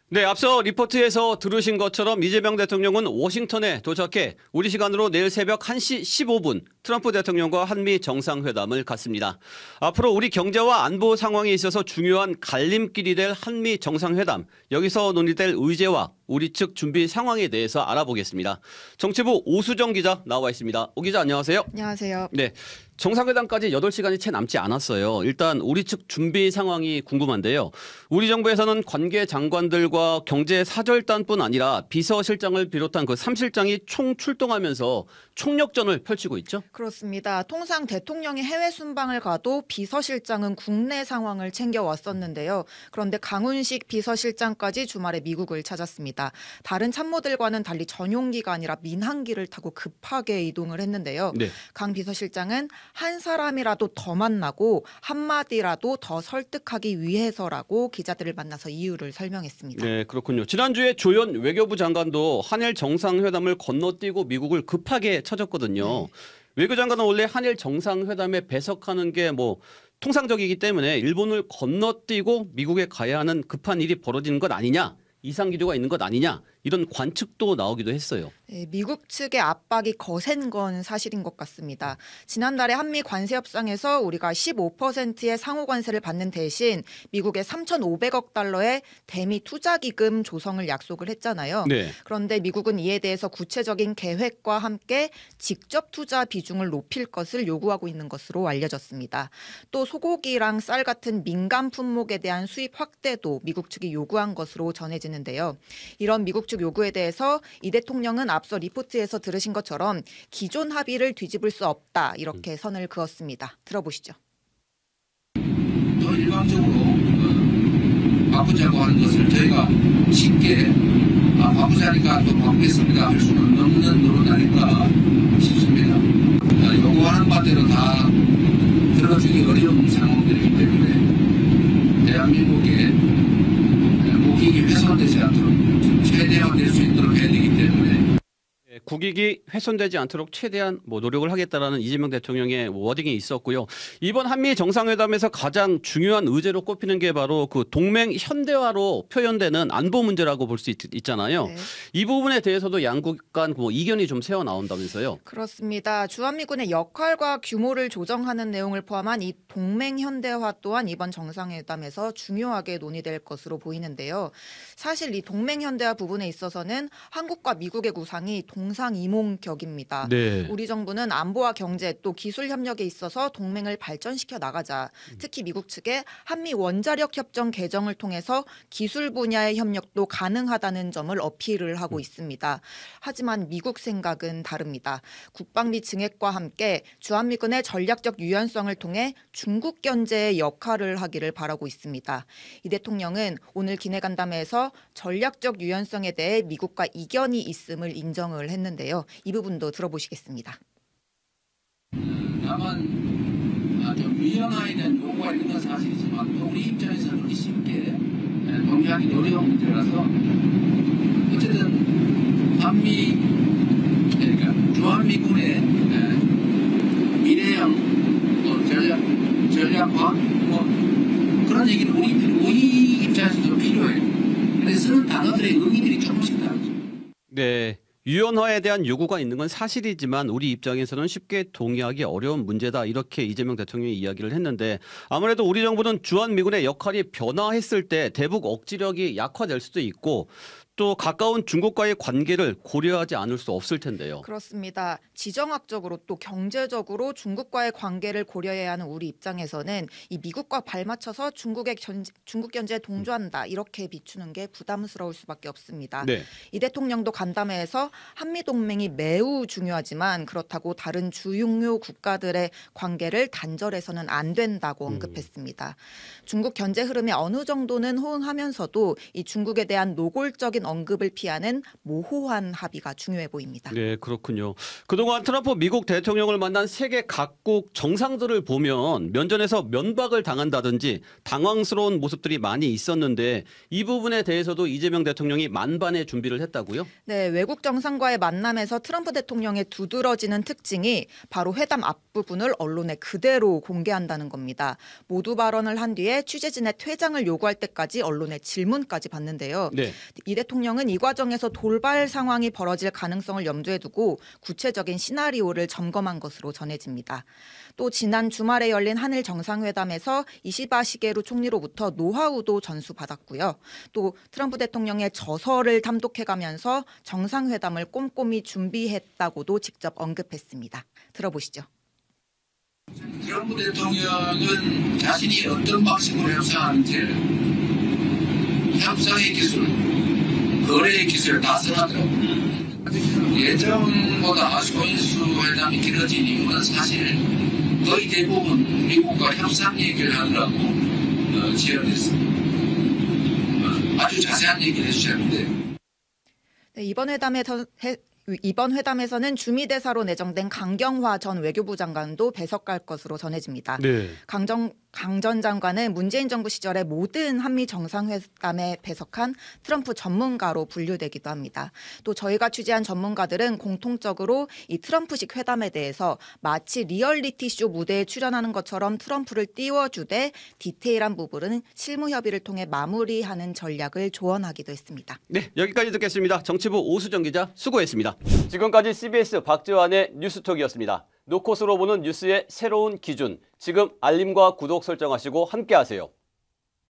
네, 앞서 리포트에서 들으신 것처럼 이재명 대통령은 워싱턴에 도착해 우리 시간으로 내일 새벽 1시 15분 트럼프 대통령과 한미 정상회담을 갖습니다. 앞으로 우리 경제와 안보 상황에 있어서 중요한 갈림길이 될 한미 정상회담, 여기서 논의될 의제와 우리 측 준비 상황에 대해서 알아보겠습니다. 정치부 오수정 기자 나와 있습니다. 오 기자 안녕하세요. 안녕하세요. 네, 정상회담까지 8시간이 채 남지 않았어요. 일단 우리 측 준비 상황이 궁금한데요. 우리 정부에서는 관계 장관들과 경제사절단뿐 아니라 비서실장을 비롯한 그 3실장이 총 출동하면서 총력전을 펼치고 있죠. 그렇습니다. 통상 대통령이 해외 순방을 가도 비서실장은 국내 상황을 챙겨왔었는데요. 그런데 강훈식 비서실장까지 주말에 미국을 찾았습니다. 다른 참모들과는 달리 전용기가 아니라 민항기를 타고 급하게 이동을 했는데요. 네. 강 비서실장은 한 사람이라도 더 만나고 한마디라도 더 설득하기 위해서라고 기자들을 만나서 이유를 설명했습니다. 네, 그렇군요. 지난주에 조현 외교부 장관도 한일 정상회담을 건너뛰고 미국을 급하게 찾았거든요. 외교장관은 원래 한일 정상회담에 배석하는 게 통상적이기 때문에 일본을 건너뛰고 미국에 가야 하는 급한 일이 벌어지는 것 아니냐, 이상 기류가 있는 것 아니냐, 이런 관측도 나오기도 했어요. 네, 미국 측의 압박이 거센 건 사실인 것 같습니다. 지난달에 한미 관세 협상에서 우리가 15%의 상호 관세를 받는 대신 미국의 3,500억 달러의 대미 투자 기금 조성을 약속을 했잖아요. 네. 그런데 미국은 이에 대해서 구체적인 계획과 함께 직접 투자 비중을 높일 것을 요구하고 있는 것으로 알려졌습니다. 또 소고기랑 쌀 같은 민감 품목에 대한 수입 확대도 미국 측이 요구한 것으로 전해지는데요. 이런 미국 측 요구에 대해서 이 대통령은 앞서 리포트에서 들으신 것처럼 기존 합의를 뒤집을 수 없다 이렇게 선을 그었습니다. 들어보시죠. 더 일방적으로 바꾸자고 하는 것을 저희가 쉽게 바꾸자니까 또 바꾸겠습니다 할 수는 없는 노릇 아닐까 싶습니다. 요구하는 바대로 다 들어주기 어려운 상황들이기 때문에 대한민국의 국익이 훼손되지 않도록 최대한 될 수 있도록 해야 되기 때문에 국익이 훼손되지 않도록 최대한 노력을 하겠다라는 이재명 대통령의 워딩이 있었고요. 이번 한미 정상회담에서 가장 중요한 의제로 꼽히는 게 바로 그 동맹 현대화로 표현되는 안보 문제라고 볼 수 있잖아요. 네. 이 부분에 대해서도 양국 간 이견이 좀 새어 나온다면서요. 그렇습니다. 주한미군의 역할과 규모를 조정하는 내용을 포함한 이 동맹 현대화 또한 이번 정상회담에서 중요하게 논의될 것으로 보이는데요. 사실 이 동맹 현대화 부분에 있어서는 한국과 미국의 구상이 동상이몽격입니다. 네. 우리 정부는 안보와 경제 또 기술 협력에 있어서 동맹을 발전시켜 나가자. 특히 미국 측에 한미 원자력 협정 개정을 통해서 기술 분야의 협력도 가능하다는 점을 어필을 하고 있습니다. 하지만 미국 생각은 다릅니다. 국방비 증액과 함께 주한미군의 전략적 유연성을 통해 중국 견제의 역할을 하기를 바라고 있습니다. 이 대통령은 오늘 기내간담회에서 전략적 유연성에 대해 미국과 이견이 있음을 인정을 했는데요. 이 부분도 들어보시겠습니다. 다만 좀 유연화에 대한 요구가 있는 건 사실이지만 또 우리 입장에서는 그렇게 쉽게 동의하기 어려운 문제라서 어쨌든 그러니까 주한미군의 미래형 전략화 그런 얘기는 우리 입장에서도 필요해요. 그래서 쓰는 단어들의 의미들이 조금씩 다르죠. 네. 유연화에 대한 요구가 있는 건 사실이지만 우리 입장에서는 쉽게 동의하기 어려운 문제다. 이렇게 이재명 대통령이 이야기를 했는데 아무래도 우리 정부는 주한미군의 역할이 변화했을 때 대북 억지력이 약화될 수도 있고 또 가까운 중국과의 관계를 고려하지 않을 수 없을 텐데요. 그렇습니다. 지정학적으로 또 경제적으로 중국과의 관계를 고려해야 하는 우리 입장에서는 이 미국과 발맞춰서 중국 견제에 동조한다 이렇게 비추는 게 부담스러울 수밖에 없습니다. 네. 이 대통령도 간담회에서 한미 동맹이 매우 중요하지만 그렇다고 다른 주요 국가들의 관계를 단절해서는 안 된다고 언급했습니다. 중국 견제 흐름에 어느 정도는 호응하면서도 이 중국에 대한 노골적인 언급을 피하는 모호한 합의가 중요해 보입니다. 네, 그렇군요. 그동안 트럼프 미국 대통령을 만난 세계 각국 정상들을 보면 면전에서 면박을 당한다든지 당황스러운 모습들이 많이 있었는데 이 부분에 대해서도 이재명 대통령이 만반의 준비를 했다고요? 네, 외국 정상과의 만남에서 트럼프 대통령의 두드러지는 특징이 바로 회담 앞부분을 언론에 그대로 공개한다는 겁니다. 모두 발언을 한 뒤에 취재진의 퇴장을 요구할 때까지 언론의 질문까지 받는데요. 네. 이 대통령은 이 과정에서 돌발 상황이 벌어질 가능성을 염두에 두고 구체적인 시나리오를 점검한 것으로 전해집니다. 또 지난 주말에 열린 한일 정상회담에서 이시바 시게루 총리로부터 노하우도 전수받았고요. 또 트럼프 대통령의 저서를 탐독해가면서 정상회담을 꼼꼼히 준비했다고도 직접 언급했습니다. 들어보시죠. 트럼프 대통령은 자신이 어떤 방식으로 협상하는지 협상의 기술, 거래의 기술을 다 써놨더라고요. 예정보다 소인수 회담이 길어진 이유는 사실 거의 대부분 미국과 협상 얘기를 하느라고 지연했습니다. 아주 자세한 얘기를 해주셨는데 네, 이번 회담에서는 주미대사로 내정된 강경화 전 외교부 장관도 배석할 것으로 전해집니다. 네. 강 전 장관은 문재인 정부 시절에 모든 한미 정상회담에 배석한 트럼프 전문가로 분류되기도 합니다. 또 저희가 취재한 전문가들은 공통적으로 이 트럼프식 회담에 대해서 마치 리얼리티 쇼 무대에 출연하는 것처럼 트럼프를 띄워주되 디테일한 부분은 실무 협의를 통해 마무리하는 전략을 조언하기도 했습니다. 네, 여기까지 듣겠습니다. 정치부 오수정 기자 수고했습니다. 지금까지 CBS 박지환의 뉴스톡이었습니다. 노컷으로 보는 뉴스의 새로운 기준. 지금 알림과 구독 설정하시고 함께하세요.